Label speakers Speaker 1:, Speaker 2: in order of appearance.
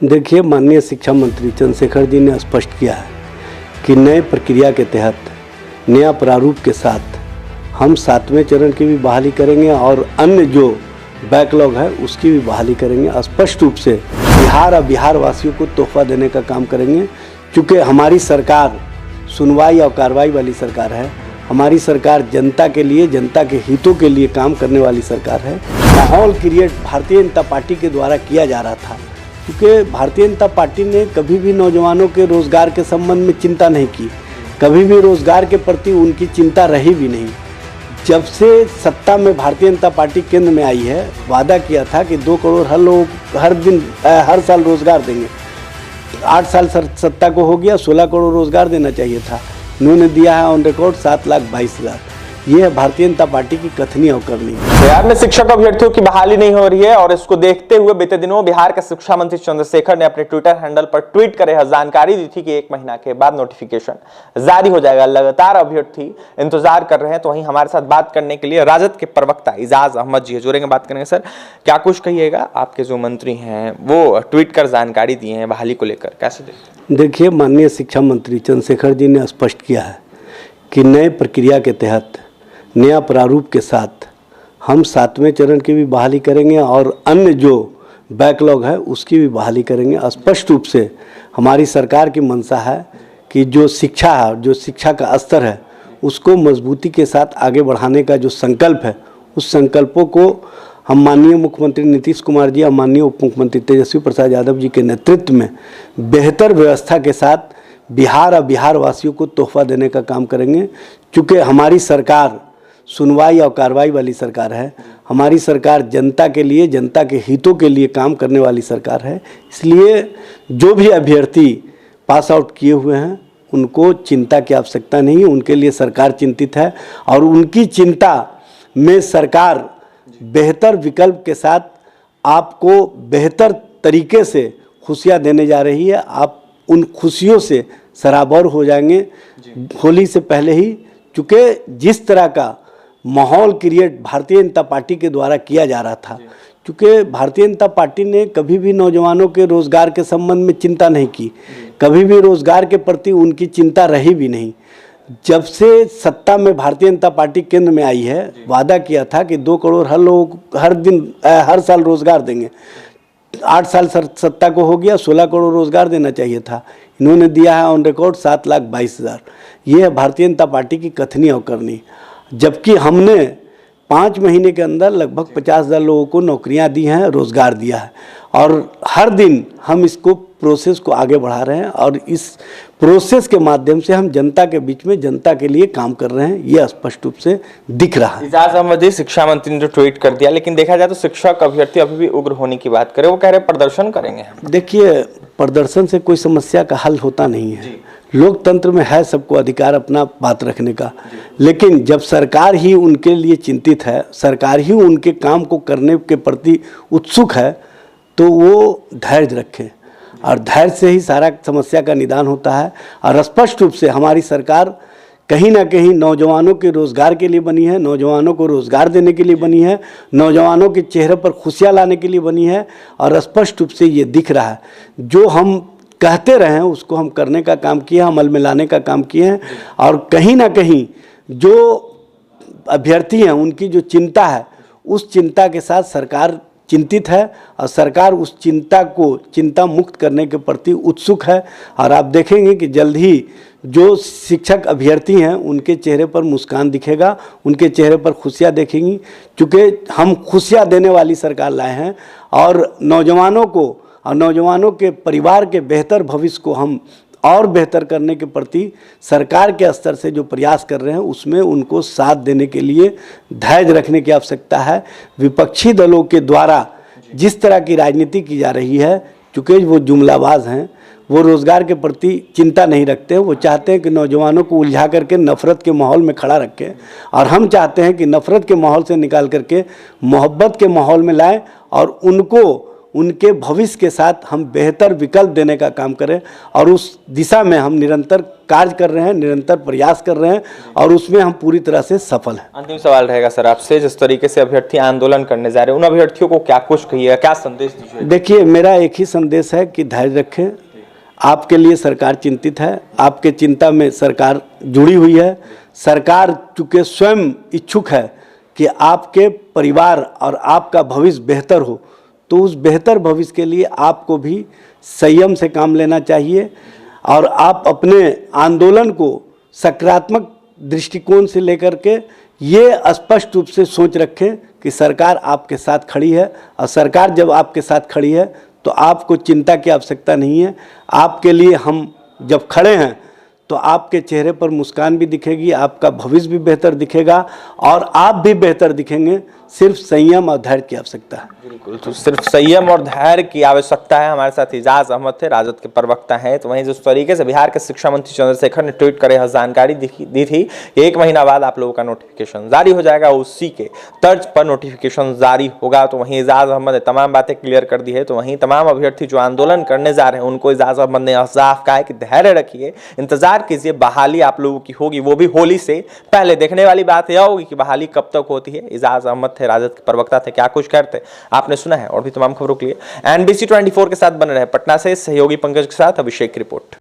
Speaker 1: देखिए, माननीय शिक्षा मंत्री चंद्रशेखर जी ने स्पष्ट किया है कि नए प्रक्रिया के तहत नया प्रारूप के साथ हम 7वें चरण की भी बहाली करेंगे और अन्य जो बैकलॉग है उसकी भी बहाली करेंगे। स्पष्ट रूप से बिहार और बिहार वासियों को तोहफा देने का काम करेंगे। चूँकि हमारी सरकार सुनवाई और कार्रवाई वाली सरकार है, हमारी सरकार जनता के लिए, जनता के हितों के लिए काम करने वाली सरकार है। माहौल क्रिएट भारतीय जनता पार्टी के द्वारा किया जा रहा था, क्योंकि भारतीय जनता पार्टी ने कभी भी नौजवानों के रोज़गार के संबंध में चिंता नहीं की, कभी भी रोज़गार के प्रति उनकी चिंता रही भी नहीं। जब से सत्ता में भारतीय जनता पार्टी केंद्र में आई है, वादा किया था कि 2 करोड़ हर साल रोज़गार देंगे। 8 साल सत्ता को हो गया, 16 करोड़ रोज़गार देना चाहिए था। उन्होंने दिया है ऑन रिकॉर्ड 7,22,000। ये है भारतीय जनता पार्टी की कथनी और करनी।
Speaker 2: बिहार में शिक्षक अभ्यर्थियों की बहाली नहीं हो रही है और इसको देखते हुए बीते दिनों बिहार के शिक्षा मंत्री चंद्रशेखर ने अपने ट्विटर हैंडल पर ट्वीट करे जानकारी दी थी कि 1 महीना के बाद नोटिफिकेशन जारी हो जाएगा। लगातार अभ्यर्थी इंतजार कर रहे हैं। तो वहीं हमारे साथ बात करने के लिए राजद के प्रवक्ता इजाज अहमद जी जुड़ेंगे, बात करेंगे। सर, क्या कुछ कहिएगा, आपके जो मंत्री हैं वो ट्वीट कर जानकारी दिए हैं बहाली को लेकर, कैसे देखते हैं?
Speaker 1: देखिए, माननीय शिक्षा मंत्री चंद्रशेखर जी ने स्पष्ट किया है कि नए प्रक्रिया के तहत नया प्रारूप के साथ हम 7वें चरण की भी बहाली करेंगे और अन्य जो बैकलॉग है उसकी भी बहाली करेंगे। स्पष्ट रूप से हमारी सरकार की मंशा है कि जो शिक्षा है, जो शिक्षा का स्तर है, उसको मजबूती के साथ आगे बढ़ाने का जो संकल्प है, उस संकल्पों को हम माननीय मुख्यमंत्री नीतीश कुमार जी और माननीय उप मुख्यमंत्री तेजस्वी प्रसाद यादव जी के नेतृत्व में बेहतर व्यवस्था के साथ बिहार और बिहार वासियों को तोहफा देने का काम करेंगे। चूँकि हमारी सरकार सुनवाई और कार्रवाई वाली सरकार है, हमारी सरकार जनता के लिए, जनता के हितों के लिए काम करने वाली सरकार है। इसलिए जो भी अभ्यर्थी पास आउट किए हुए हैं उनको चिंता की आवश्यकता नहीं है, उनके लिए सरकार चिंतित है और उनकी चिंता में सरकार बेहतर विकल्प के साथ आपको बेहतर तरीके से खुशियाँ देने जा रही है। आप उन खुशियों से सराबोर हो जाएंगे होली से पहले ही, चूँकि जिस तरह का माहौल क्रिएट भारतीय जनता पार्टी के द्वारा किया जा रहा था, क्योंकि भारतीय जनता पार्टी ने कभी भी नौजवानों के रोज़गार के संबंध में चिंता नहीं की, कभी भी रोज़गार के प्रति उनकी चिंता रही भी नहीं। जब से सत्ता में भारतीय जनता पार्टी केंद्र में आई है, वादा किया था कि 2 करोड़ हर साल रोज़गार देंगे। 8 साल सत्ता को हो गया, 16 करोड़ रोज़गार देना चाहिए था। इन्होंने दिया है ऑन रिकॉर्ड 7,22,000। ये है भारतीय जनता पार्टी की कथनी और करनी। जबकि हमने 5 महीने के अंदर लगभग 50,000 लोगों को नौकरियां दी हैं, रोज़गार दिया है और हर दिन हम इसको प्रोसेस को आगे बढ़ा रहे हैं और इस प्रोसेस के माध्यम से हम जनता के बीच में जनता के लिए काम कर रहे हैं। ये स्पष्ट रूप से दिख रहा है।
Speaker 2: इजाज अहमद जी, शिक्षा मंत्री ने जो ट्वीट कर दिया, लेकिन देखा जाए तो शिक्षक अभ्यर्थी अभी भी उग्र होने की बात करें, वो कह रहे प्रदर्शन करेंगे।
Speaker 1: देखिए, प्रदर्शन से कोई समस्या का हल होता नहीं है। लोकतंत्र में है सबको अधिकार अपना बात रखने का, लेकिन जब सरकार ही उनके लिए चिंतित है, सरकार ही उनके काम को करने के प्रति उत्सुक है, तो वो धैर्य रखें और धैर्य से ही सारा समस्या का निदान होता है। और स्पष्ट रूप से हमारी सरकार कहीं ना कहीं नौजवानों के रोज़गार के लिए बनी है, नौजवानों को रोज़गार देने के लिए बनी है, नौजवानों के चेहरे पर खुशियाँ लाने के लिए बनी है और स्पष्ट रूप से ये दिख रहा है। जो हम कहते रहे हैं उसको हम करने का काम किया, अमल में लाने का काम किए हैं और कहीं ना कहीं जो अभ्यर्थी हैं उनकी जो चिंता है, उस चिंता के साथ सरकार चिंतित है और सरकार उस चिंता को चिंता मुक्त करने के प्रति उत्सुक है। और आप देखेंगे कि जल्द ही जो शिक्षक अभ्यर्थी हैं उनके चेहरे पर मुस्कान दिखेगा, उनके चेहरे पर खुशियाँ देखेंगी, क्योंकि हम खुशियाँ देने वाली सरकार लाए हैं और नौजवानों को और नौजवानों के परिवार के बेहतर भविष्य को हम और बेहतर करने के प्रति सरकार के स्तर से जो प्रयास कर रहे हैं उसमें उनको साथ देने के लिए धैर्य रखने की आवश्यकता है। विपक्षी दलों के द्वारा जिस तरह की राजनीति की जा रही है, चूँकि वो जुमलाबाज हैं, वो रोज़गार के प्रति चिंता नहीं रखते हैं। वो चाहते हैं कि नौजवानों को उलझा करके नफ़रत के माहौल में खड़ा रखें और हम चाहते हैं कि नफ़रत के माहौल से निकाल करके मोहब्बत के माहौल में लाएं और उनको उनके भविष्य के साथ हम बेहतर विकल्प देने का काम करें, और उस दिशा में हम निरंतर कार्य कर रहे हैं, निरंतर प्रयास कर रहे हैं, और उसमें हम पूरी तरह से सफल हैं।
Speaker 2: अंतिम सवाल रहेगा सर आपसे, जिस तरीके से अभ्यर्थी आंदोलन करने जा रहे हैं, उन अभ्यर्थियों को क्या कुछ कहिएगा, क्या संदेश दीजिएगा?
Speaker 1: देखिए, मेरा एक ही संदेश है कि धैर्य रखें। आपके लिए सरकार चिंतित है, आपके चिंता में सरकार जुड़ी हुई है। सरकार चूँकि स्वयं इच्छुक है कि आपके परिवार और आपका भविष्य बेहतर हो, तो उस बेहतर भविष्य के लिए आपको भी संयम से काम लेना चाहिए, और आप अपने आंदोलन को सकारात्मक दृष्टिकोण से लेकर के ये स्पष्ट रूप से सोच रखें कि सरकार आपके साथ खड़ी है, और सरकार जब आपके साथ खड़ी है तो आपको चिंता की आवश्यकता नहीं है। आपके लिए हम जब खड़े हैं तो आपके चेहरे पर मुस्कान भी दिखेगी, आपका भविष्य भी बेहतर दिखेगा, और आप भी बेहतर दिखेंगे। सिर्फ संयम और धैर्य की आवश्यकता है।
Speaker 2: बिल्कुल, तो सिर्फ संयम और धैर्य की आवश्यकता है। हमारे साथ एजाज अहमद थे, राजद के प्रवक्ता हैं। तो वहीं जिस तरीके से बिहार के शिक्षा मंत्री चंद्रशेखर ने ट्वीट करे जानकारी दी थी, 1 महीना बाद आप लोगों का नोटिफिकेशन जारी हो जाएगा, उसी के तर्ज पर नोटिफिकेशन जारी होगा। तो वहीं एजाज अहमद ने तमाम बातें क्लियर कर दी है। तो वहीं तमाम अभ्यर्थी जो आंदोलन करने जा रहे हैं, उनको एजाज अहमद ने साफ कहा है कि धैर्य रखिए, इंतजार कीजिए, बहाली आप लोगों की होगी, वो भी होली से पहले। देखने वाली बात यह होगी कि बहाली कब तक होती है। एजाज अहमद थे, राजद के प्रवक्ता थे, क्या कुछ करते आपने सुना है। और भी तमाम खबरों के लिए NBC 24 के साथ बने रहे। पटना से सहयोगी पंकज के साथ अभिषेक की रिपोर्ट।